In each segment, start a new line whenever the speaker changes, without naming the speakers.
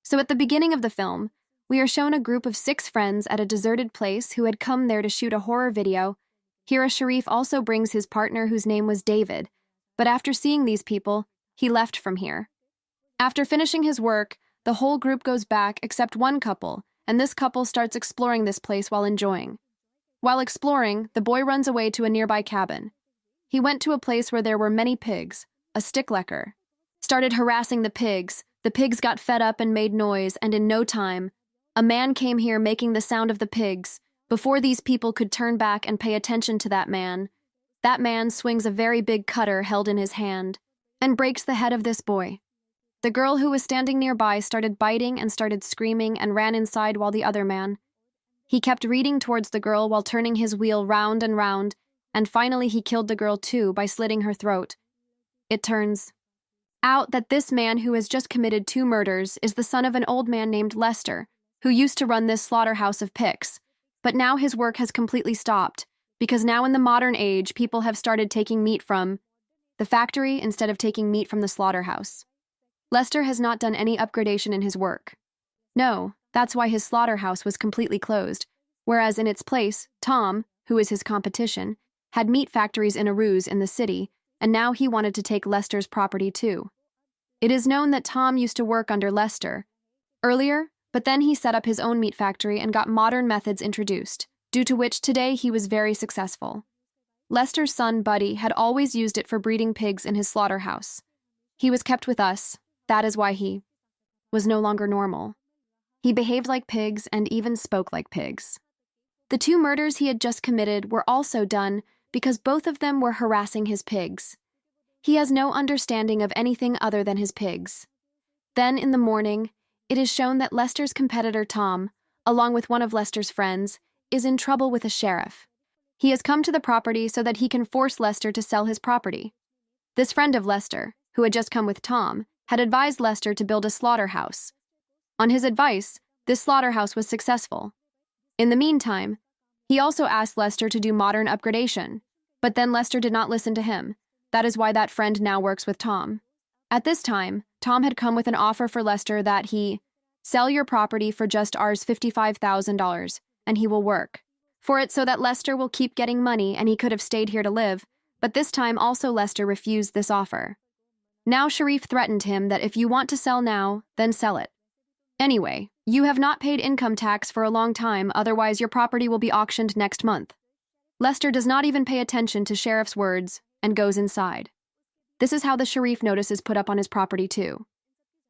So at the beginning of the film, we are shown a group of 6 friends at a deserted place who had come there to shoot a horror video. Here a Sharif also brings his partner whose name was David, but after seeing these people, he left from here. After finishing his work, the whole group goes back except one couple, and this couple starts exploring this place while enjoying. While exploring, the boy runs away to a nearby cabin. He went to a place where there were many pigs, a sticklecker. Started harassing the pigs got fed up and made noise, and in no time, a man came here making the sound of the pigs. Before these people could turn back and pay attention to that man swings a very big cutter held in his hand and breaks the head of this boy. The girl who was standing nearby started biting and started screaming and ran inside while the other man. He kept reading towards the girl while turning his wheel round and round, and finally he killed the girl too by slitting her throat. It turns out that this man who has just committed 2 murders is the son of an old man named Lester, who used to run this slaughterhouse of pigs. But now his work has completely stopped, because now in the modern age, people have started taking meat from the factory instead of taking meat from the slaughterhouse. Lester has not done any upgradation in his work. No, that's why his slaughterhouse was completely closed, whereas in its place, Tom, who is his competition, had meat factories in a ruse in the city, and now he wanted to take Lester's property too. It is known that Tom used to work under Lester earlier, but then he set up his own meat factory and got modern methods introduced, due to which today he was very successful. Lester's son, Buddy, had always used it for breeding pigs in his slaughterhouse. He was kept with us. That is why he was no longer normal. He behaved like pigs and even spoke like pigs. The 2 murders he had just committed were also done because both of them were harassing his pigs. He has no understanding of anything other than his pigs. Then, in the morning, it is shown that Lester's competitor Tom, along with one of Lester's friends, is in trouble with a sheriff. He has come to the property so that he can force Lester to sell his property. This friend of Lester, who had just come with Tom, had advised Lester to build a slaughterhouse. On his advice, this slaughterhouse was successful. In the meantime, he also asked Lester to do modern upgradation, but then Lester did not listen to him. That is why that friend now works with Tom. At this time, Tom had come with an offer for Lester that he sell your property for just $55,000, and he will work for it so that Lester will keep getting money and he could have stayed here to live, but this time also Lester refused this offer. Now Sharif threatened him that if you want to sell now, then sell it. Anyway, you have not paid income tax for a long time, otherwise your property will be auctioned next month. Lester does not even pay attention to Sheriff's words and goes inside. This is how the Sharif notice is put up on his property too.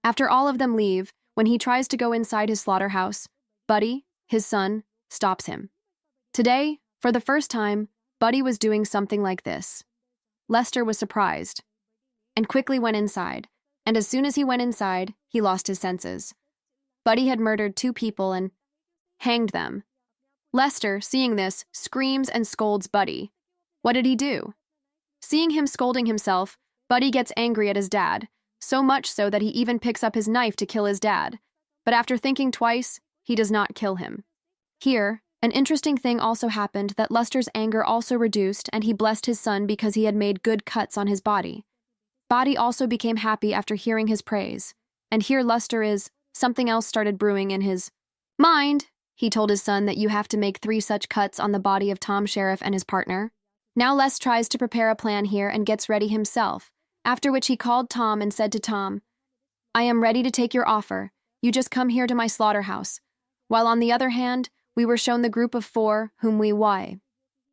After all of them leave, when he tries to go inside his slaughterhouse, Buddy, his son, stops him. Today, for the first time, Buddy was doing something like this. Lester was surprised and quickly went inside, and as soon as he went inside, he lost his senses. Buddy had murdered 2 people and hanged them. Lester, seeing this, screams and scolds Buddy. What did he do? Seeing him scolding himself, Buddy gets angry at his dad, so much so that he even picks up his knife to kill his dad. But after thinking twice, he does not kill him. Here, an interesting thing also happened that Lester's anger also reduced and he blessed his son because he had made good cuts on his body. Buddy also became happy after hearing his praise. And here Lester is, something else started brewing in his mind. He told his son that you have to make 3 such cuts on the body of Tom Sheriff and his partner. Now Les tries to prepare a plan here and gets ready himself, after which he called Tom and said to Tom, I am ready to take your offer. You just come here to my slaughterhouse. While on the other hand, we were shown the group of 4 whom we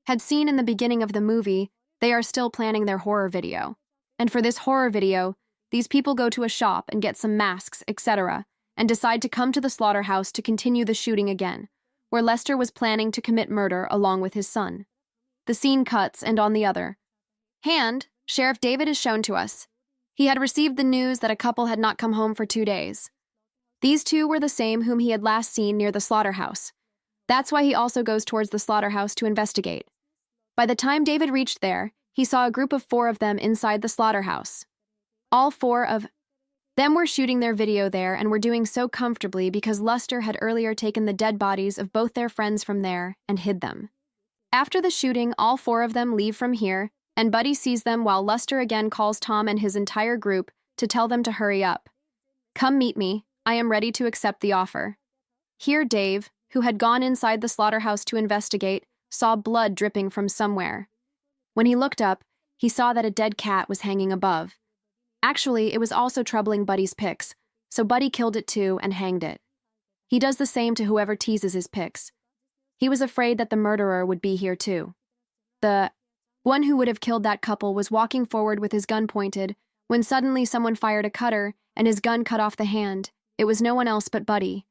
had seen in the beginning of the movie. They are still planning their horror video. And for this horror video, these people go to a shop and get some masks, etc., and decide to come to the slaughterhouse to continue the shooting again, where Lester was planning to commit murder along with his son. The scene cuts, and on the other hand, Sheriff David is shown to us. He had received the news that a couple had not come home for 2 days. These 2 were the same whom he had last seen near the slaughterhouse. That's why he also goes towards the slaughterhouse to investigate. By the time David reached there, he saw a group of 4 of them inside the slaughterhouse. All 4 of them were shooting their video there and were doing so comfortably because Lester had earlier taken the dead bodies of both their friends from there and hid them. After the shooting, all 4 of them leave from here, and Buddy sees them while Lester again calls Tom and his entire group to tell them to hurry up. Come meet me, I am ready to accept the offer." Here Dave, who had gone inside the slaughterhouse to investigate, saw blood dripping from somewhere. When he looked up, he saw that a dead cat was hanging above. Actually, it was also troubling Buddy's pics, so Buddy killed it too and hanged it. He does the same to whoever teases his pics. He was afraid that the murderer would be here too. The one who would have killed that couple was walking forward with his gun pointed when suddenly someone fired a cutter and his gun cut off the hand. It was no one else but Buddy.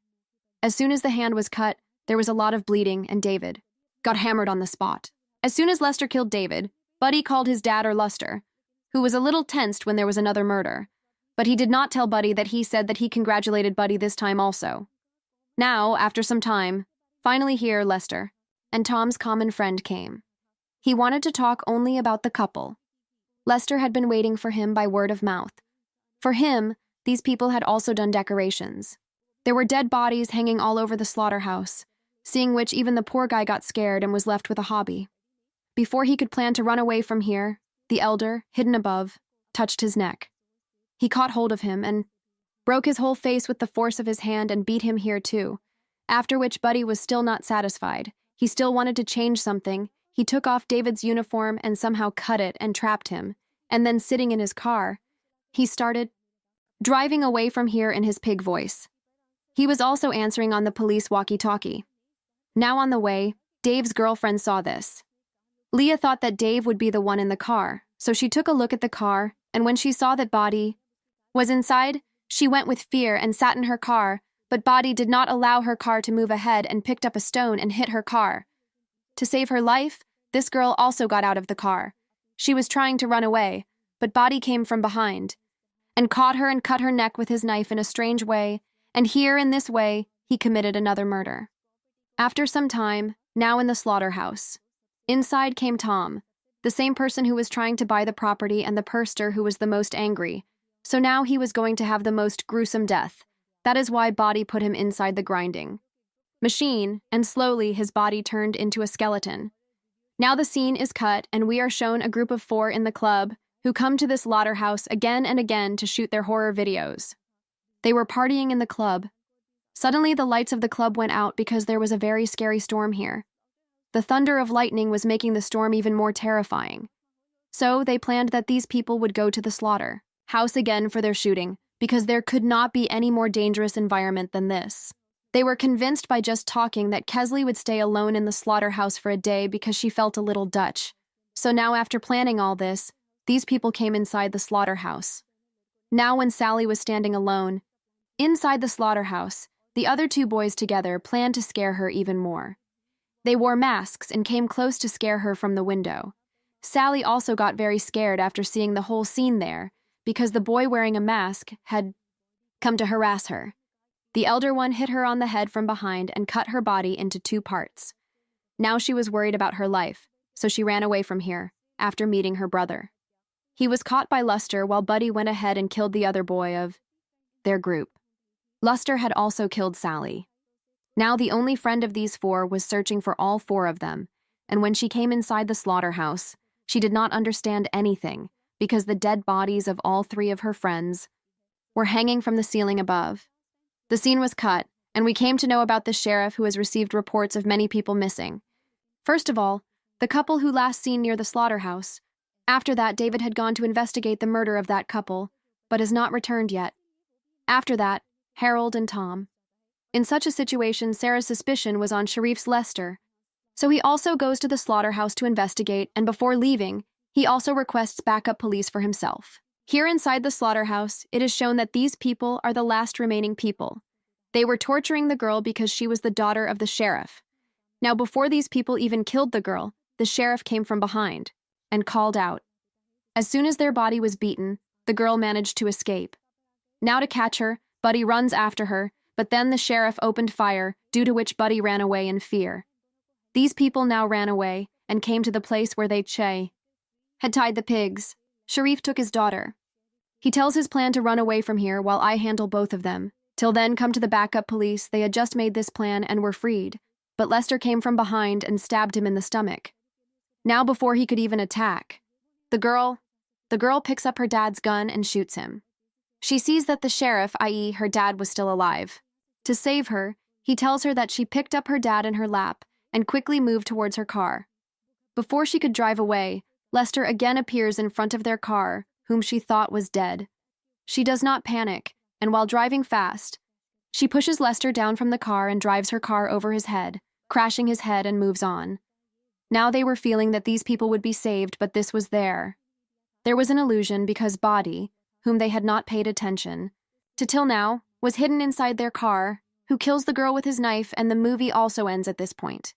As soon as the hand was cut, there was a lot of bleeding and David got hammered on the spot. As soon as Lester killed David, Buddy called his dad or Luster, who was a little tensed when there was another murder. But he did not tell Buddy that he said that he congratulated Buddy this time also. Now, after some time, finally here Lester and Tom's common friend came. He wanted to talk only about the couple. Lester had been waiting for him by word of mouth. For him, these people had also done decorations. There were dead bodies hanging all over the slaughterhouse, seeing which even the poor guy got scared and was left with a hobby. Before he could plan to run away from here, the elder, hidden above, touched his neck. He caught hold of him and broke his whole face with the force of his hand and beat him here too, after which Buddy was still not satisfied. He still wanted to change something. He took off David's uniform and somehow cut it and trapped him, and then sitting in his car, he started driving away from here in his pig voice. He was also answering on the police walkie-talkie. Now on the way, Dave's girlfriend saw this. Leah thought that Dave would be the one in the car, so she took a look at the car, and when she saw that Buddy was inside, she went with fear and sat in her car, but Buddy did not allow her car to move ahead and picked up a stone and hit her car. To save her life, this girl also got out of the car. She was trying to run away, but Buddy came from behind and caught her and cut her neck with his knife in a strange way, and here in this way, he committed another murder. After some time, now in the slaughterhouse, inside came Tom, the same person who was trying to buy the property and the purster who was the most angry. So now he was going to have the most gruesome death. That is why Buddy put him inside the grinding machine, and slowly his body turned into a skeleton. Now the scene is cut, and we are shown a group of 4 in the club who come to this slaughterhouse again and again to shoot their horror videos. They were partying in the club. Suddenly the lights of the club went out because there was a very scary storm here. The thunder of lightning was making the storm even more terrifying. So they planned that these people would go to the slaughterhouse again for their shooting, because there could not be any more dangerous environment than this. They were convinced by just talking that Kesley would stay alone in the slaughterhouse for a day because she felt a little Dutch. So now after planning all this, these people came inside the slaughterhouse. Now when Sally was standing alone, inside the slaughterhouse, the other 2 boys together planned to scare her even more. They wore masks and came close to scare her from the window. Sally also got very scared after seeing the whole scene there, because the boy wearing a mask had come to harass her. The elder one hit her on the head from behind and cut her body into 2 parts. Now she was worried about her life, so she ran away from here, after meeting her brother. He was caught by Luster while Buddy went ahead and killed the other boy of their group. Luster had also killed Sally. Now the only friend of these 4 was searching for all 4 of them, and when she came inside the slaughterhouse, she did not understand anything, because the dead bodies of all 3 of her friends were hanging from the ceiling above. The scene was cut, and we came to know about the sheriff who has received reports of many people missing. First of all, the couple who last seen near the slaughterhouse. After that, David had gone to investigate the murder of that couple, but has not returned yet. After that, Harold and Tom. In such a situation, Sarah's suspicion was on Sheriff's Lester. So he also goes to the slaughterhouse to investigate, and before leaving, he also requests backup police for himself. Here inside the slaughterhouse, it is shown that these people are the last remaining people. They were torturing the girl because she was the daughter of the sheriff. Now before these people even killed the girl, the sheriff came from behind and called out. As soon as their body was beaten, the girl managed to escape. Now to catch her, Buddy runs after her, but then the sheriff opened fire, due to which Buddy ran away in fear. These people now ran away and came to the place where they had tied the pigs. Sharif took his daughter. He tells his plan to run away from here while I handle both of them. Till then come to the backup police. They had just made this plan and were freed, but Lester came from behind and stabbed him in the stomach. Now before he could even attack, the girl picks up her dad's gun and shoots him. She sees that the sheriff, i.e., her dad, was still alive. To save her, he tells her that she picked up her dad in her lap and quickly moved towards her car. Before she could drive away, Lester again appears in front of their car, whom she thought was dead. She does not panic, and while driving fast, she pushes Lester down from the car and drives her car over his head, crashing his head, and moves on. Now they were feeling that these people would be saved, but this was there. There was an illusion because Body, whom they had not paid attention to till now, was hidden inside their car, who kills the girl with his knife, and the movie also ends at this point.